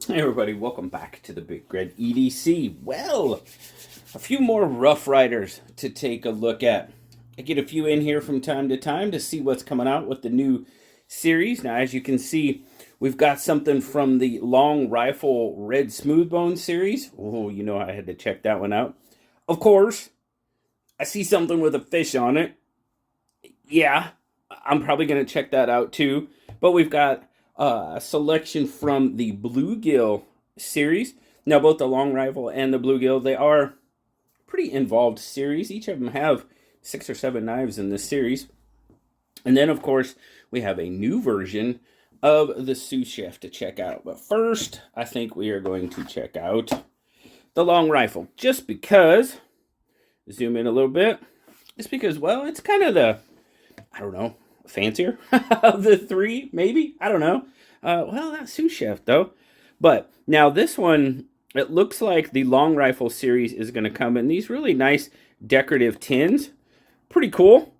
Hey everybody, welcome back to the BigRedEDC. Well, a few more Rough Riders to take a look at. I get a few in here from time to time to see what's coming out with the new series. Now, as you can see, we've got something from the Long Rifle Red Smoothbone series. Oh, you know I had to check that one out. Of course, I see something with a fish on it. Yeah, I'm probably going to check that out too. But we've got a selection from the Bluegill series. Now, both the Long Rifle and the Bluegill, they are pretty involved series. Each of them have 6 or 7 knives in this series. And then, of course, we have a new version of the Sous chef to check out. But first, I think we are going to check out the Long Rifle. Just because, zoom in a little bit, just because, well, it's kind of the, I don't know, fancier of the three, maybe. I don't know. Well, that Sous chef, though. But now this one, it looks like the Long Rifle series is going to come in these really nice decorative tins. Pretty cool.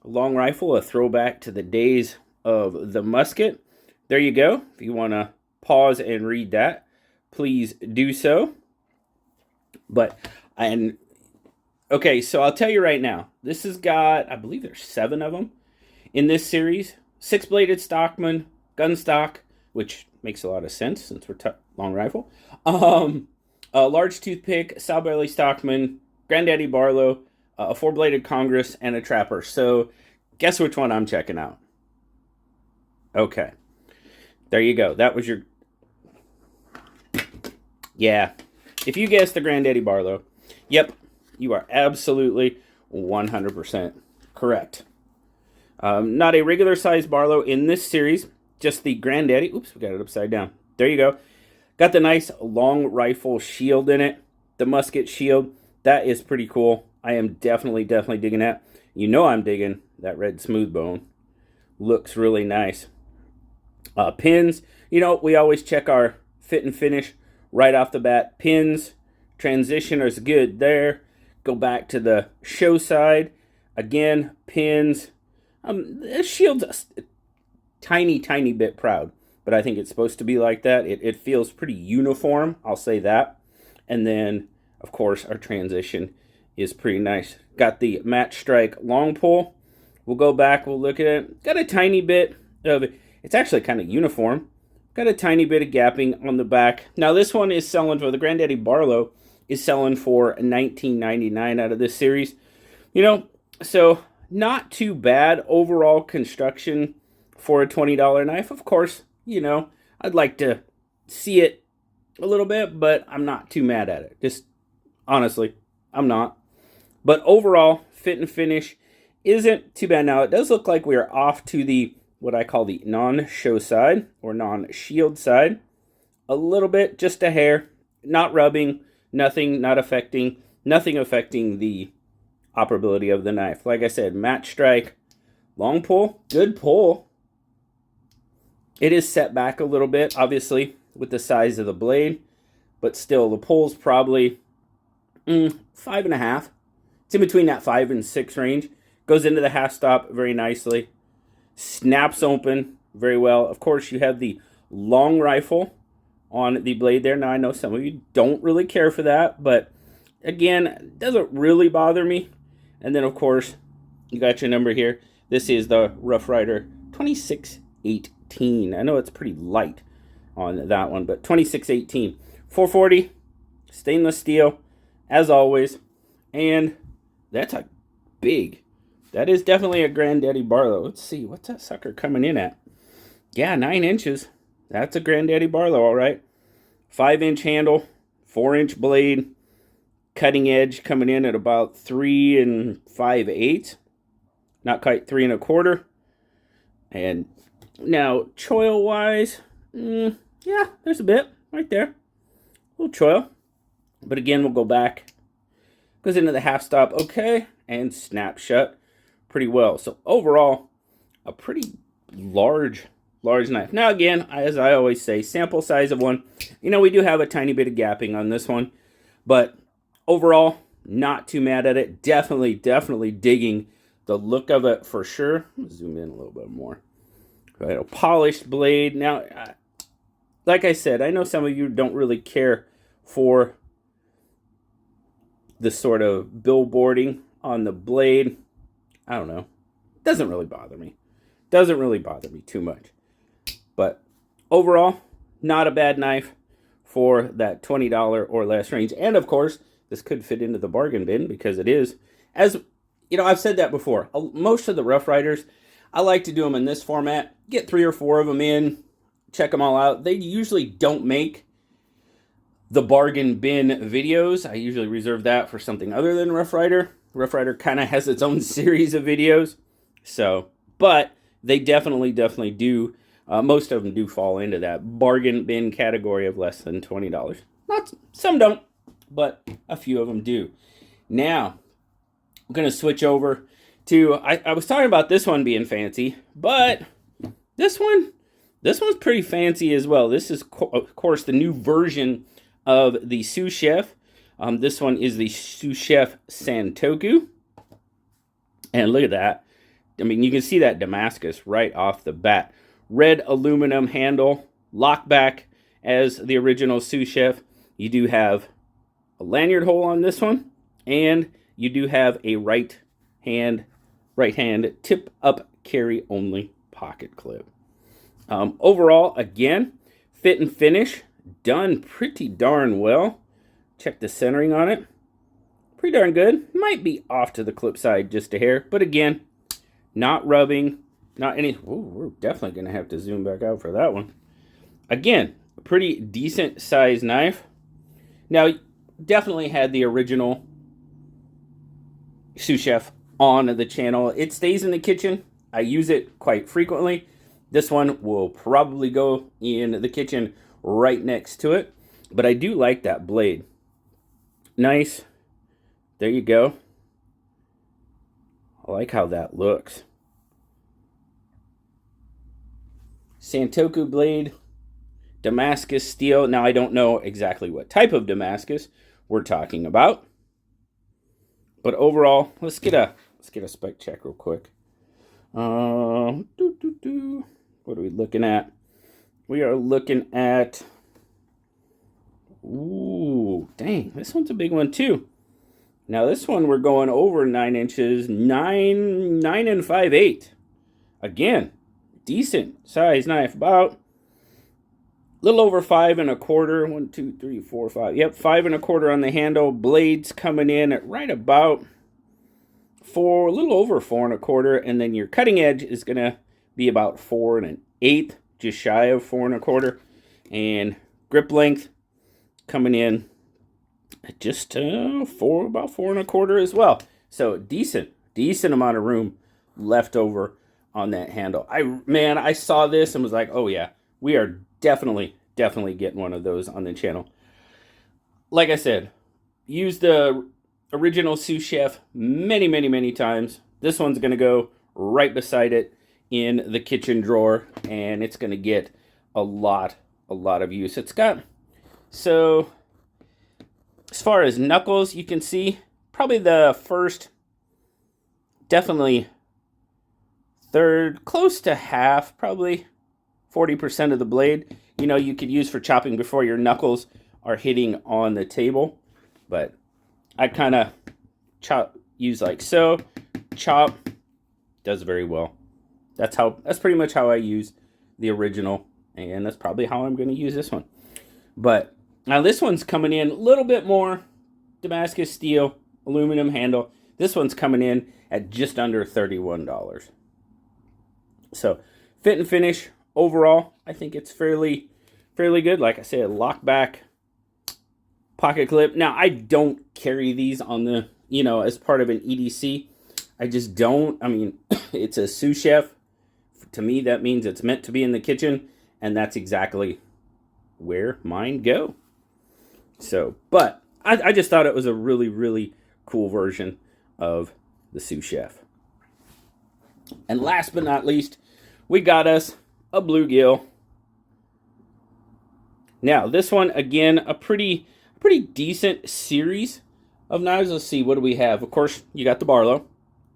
A Long Rifle, a throwback to the days of the musket. There you go. If you want to pause and read that, please do so. Okay, so I'll tell you right now. This has got, I believe there's 7 of them in this series. 6-bladed Stockman, gun stock, which makes a lot of sense since we're Long Rifle. A large toothpick, sow belly Stockman, Granddaddy Barlow, a 4-bladed Congress, and a Trapper. So guess which one I'm checking out. Okay. There you go. That was your... Yeah. If you guessed the Granddaddy Barlow, yep, you are absolutely 100% correct. Not a regular size Barlow in this series, just the Granddaddy. Oops, we got it upside down. There you go. Got the nice Long Rifle shield in it, the musket shield. That is pretty cool. I am definitely digging that. You know I'm digging that red smoothbone. Looks really nice. Pins, you know, we always check our fit and finish right off the bat. Pins, transition is good there. Go back to the show side. Again, pins. The shield's a tiny bit proud, but I think it's supposed to be like that. It feels pretty uniform, I'll say that. And then, of course, our transition is pretty nice. Got the match strike long pull. We'll go back, we'll look at it. Got a tiny bit of, it's actually kind of uniform. Got a tiny bit of gapping on the back. Now this one is selling for, the Granddaddy Barlow is selling for $19.99 out of this series. You know, so not too bad overall construction for a $20 knife. Of course, you know, I'd like to see it a little bit, but I'm not too mad at it. Just honestly, I'm not. But overall, fit and finish isn't too bad. Now, it does look like we are off to the, what I call the non-show side or non-shield side. A little bit, just a hair, not rubbing, nothing affecting the operability of the knife. Like I said, match strike, long pull, good pull. It is set back a little bit, obviously, with the size of the blade, but still, the pull's probably 5.5. It's in between that 5 and 6 range. Goes into the half stop very nicely. Snaps open very well. Of course, you have the Long Rifle on the blade there. Now, I know some of you don't really care for that, but again, it doesn't really bother me. And then, of course, you got your number here. This is the Rough Rider 2618. I know it's pretty light on that one, but 2618. 440, stainless steel, as always. And that's a big, that is definitely a Granddaddy Barlow. Let's see, what's that sucker coming in at? Yeah, 9 inches. That's a Granddaddy Barlow, all right. 5-inch handle, 4-inch blade. Cutting edge coming in at about 3 5/8, not quite 3 1/4. And now choil wise, yeah, there's a bit right there, a little choil. But again, we'll go back, goes into the half stop, okay, and snap shut pretty well. So overall, a pretty large knife. Now again, as I always say, sample size of one. You know, we do have a tiny bit of gapping on this one, but overall, not too mad at it. Definitely digging the look of it for sure. Zoom in a little bit more. Right, a polished blade. Now, like I said, I know some of you don't really care for the sort of billboarding on the blade. I don't know. Doesn't really bother me. Doesn't really bother me too much. But overall, not a bad knife for that $20 or less range. And of course, this could fit into the bargain bin because it is, as you know, I've said that before. Most of the Rough Riders, I like to do them in this format. Get 3 or 4 of them in, check them all out. They usually don't make the bargain bin videos. I usually reserve that for something other than Rough Rider. Rough Rider kind of has its own series of videos. So, but they definitely do. Most of them do fall into that bargain bin category of less than $20. Not some don't, but a few of them do. Now, I'm going to switch over to, I was talking about this one being fancy, but this one's pretty fancy as well. This is, of course, the new version of the Sous Chef. This one is the Sous Chef Santoku. And look at that. I mean, you can see that Damascus right off the bat. Red aluminum handle, lockback as the original Sous Chef. You do have a lanyard hole on this one, and you do have a right hand tip up carry only pocket clip. Overall, again, fit and finish done pretty darn well. Check the centering on it. Pretty darn good. Might be off to the clip side just a hair, but again, not rubbing, not any. Ooh, we're definitely going to have to zoom back out for that one. Again, a pretty decent size knife. Now, definitely had the original Sous Chef on the channel. It stays in the kitchen. I use it quite frequently. This one will probably go in the kitchen right next to it. But I do like that blade. Nice. There you go. I like how that looks. Santoku blade, Damascus steel. Now, I don't know exactly what type of Damascus we're talking about. But overall, let's get a spec check real quick. What are we looking at? We are looking at, ooh, dang, this one's a big one too. Now this one we're going over 9 inches, 9 5/8. Again, decent size knife, about a little over 5 1/4. 1, 2, 3, 4, 5. Yep, 5 1/4 on the handle. Blades coming in at right about a little over 4 1/4, and then your cutting edge is gonna be about 4 1/8, just shy of 4 1/4, and grip length coming in at just about 4 1/4 as well. So decent amount of room left over on that handle. I saw this and was like, oh yeah, we are definitely getting one of those on the channel. Like I said, use the original Sous Chef many times. This one's going to go right beside it in the kitchen drawer, and it's going to get a lot of use. It's got, so as far as knuckles, you can see probably the first, definitely third, close to half, probably 40% of the blade, you know, you could use for chopping before your knuckles are hitting on the table. But I kind of use like so, chop, does very well. That's pretty much how I use the original, and that's probably how I'm going to use this one. But now this one's coming in a little bit more Damascus steel, aluminum handle. This one's coming in at just under $31. So fit and finish overall, I think it's fairly good. Like I said, lockback pocket clip. Now, I don't carry these on the, you know, as part of an EDC. I just don't. I mean, it's a Sous Chef. To me, that means it's meant to be in the kitchen, and that's exactly where mine go. So, but I just thought it was a really cool version of the Sous Chef. And last but not least, we got us a Bluegill. Now, this one, again, a pretty decent series of knives. Let's see, what do we have? Of course, you got the Barlow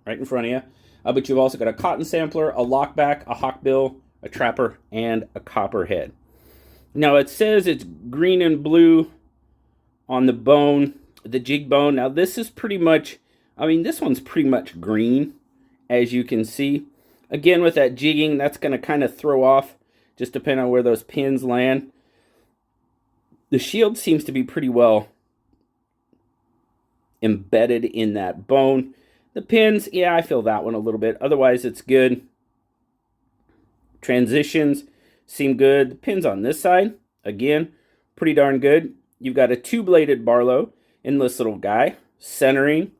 right in front of you. But you've also got a cotton sampler, a lockback, a hawkbill, a trapper, and a copperhead. Now it says it's green and blue on the bone, the jig bone. Now this is pretty much, I mean, this one's pretty much green, as you can see. Again, with that jigging, that's going to kind of throw off, just depending on where those pins land. The shield seems to be pretty well embedded in that bone. The pins, yeah, I feel that one a little bit. Otherwise, it's good. Transitions seem good. The pins on this side, again, pretty darn good. You've got a two-bladed Barlow in this little guy. Centering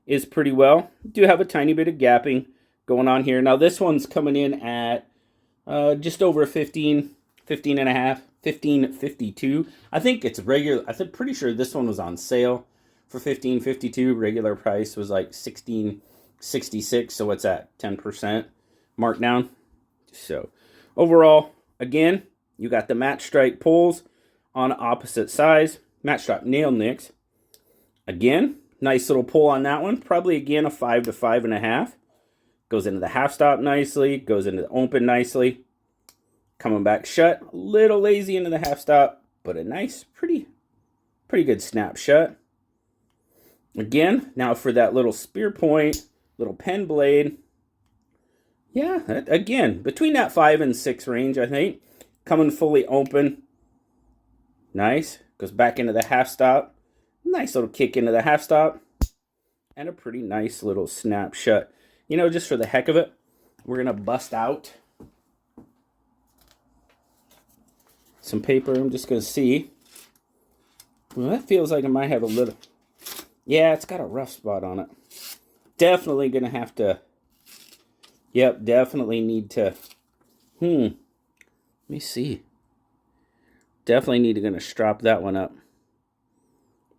is pretty well. Do have a tiny bit of gapping going on here. Now this one's coming in at just over 15 and a half, 15.52. I think it's regular. I'm pretty sure this one was on sale for 15.52. Regular price was like 16.66. So what's that? 10% markdown. So overall, again, you got the match strike pulls on opposite sides. Match strike nail nicks. Again, nice little pull on that one. Probably again a 5 to 5.5. Goes into the half stop nicely. Goes into the open nicely. Coming back shut. A little lazy into the half stop, but a nice, pretty good snap shut. Again, now for that little spear point, little pen blade. Yeah, again, between that 5 and 6 range, I think. Coming fully open. Nice. Goes back into the half stop. Nice little kick into the half stop. And a pretty nice little snap shut. You know, just for the heck of it, we're going to bust out some paper. I'm just going to see. Well, that feels like it might have a little... Yeah, it's got a rough spot on it. Definitely going to have to... Yep, definitely need to... Let me see. Definitely need to gonna strap that one up.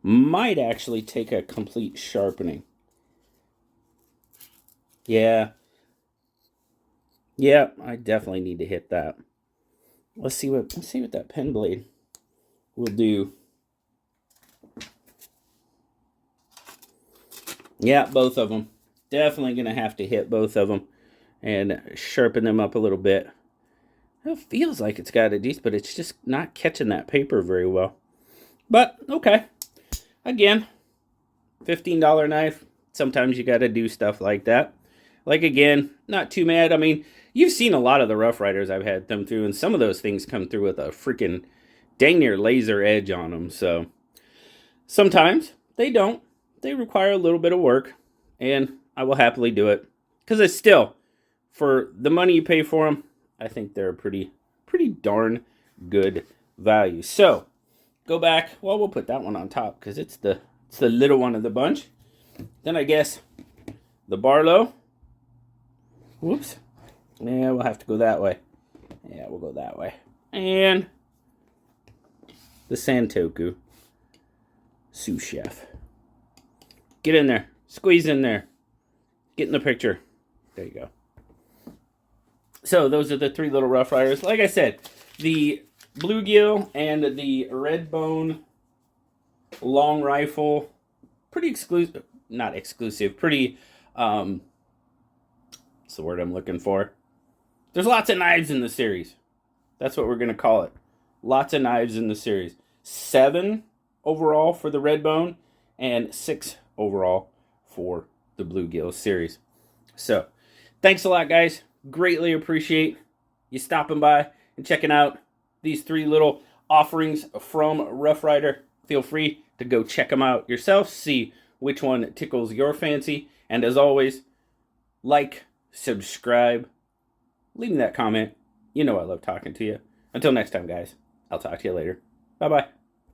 Might actually take a complete sharpening. Yeah. Yeah, I definitely need to hit that. Let's see what that pen blade will do. Yeah, both of them. Definitely gonna have to hit both of them and sharpen them up a little bit. It feels like it's got a decent, but it's just not catching that paper very well. But, okay. Again, $15 knife. Sometimes you got to do stuff like that. Like, again, not too mad. I mean, you've seen a lot of the Rough Riders I've had come through, and some of those things come through with a freaking dang near laser edge on them. So, sometimes they don't. They require a little bit of work, and I will happily do it. Because it's still, for the money you pay for them, I think they're a pretty darn good value. So, go back. Well, we'll put that one on top because it's the little one of the bunch. Then I guess the Barlow. Whoops. Yeah, we'll have to go that way. Yeah, we'll go that way. And the santoku. Sous chef. Get in there. Squeeze in there. Get in the picture. There you go. So those are the three little Rough Riders. Like I said, the Bluegill and the Red Bone long rifle, pretty exclusive. Not exclusive. Pretty, what's the word I'm looking for? There's lots of knives in the series. That's what we're going to call it. Lots of knives in the series. 7 overall for the Red Bone and 6 overall for the Bluegill series. So, thanks a lot, guys. Greatly appreciate you stopping by and checking out these 3 little offerings from Rough Rider. Feel free to go check them out yourself, see which one tickles your fancy. And as always, like, subscribe, leave me that comment. You know I love talking to you. Until next time, guys, I'll talk to you later. Bye-bye.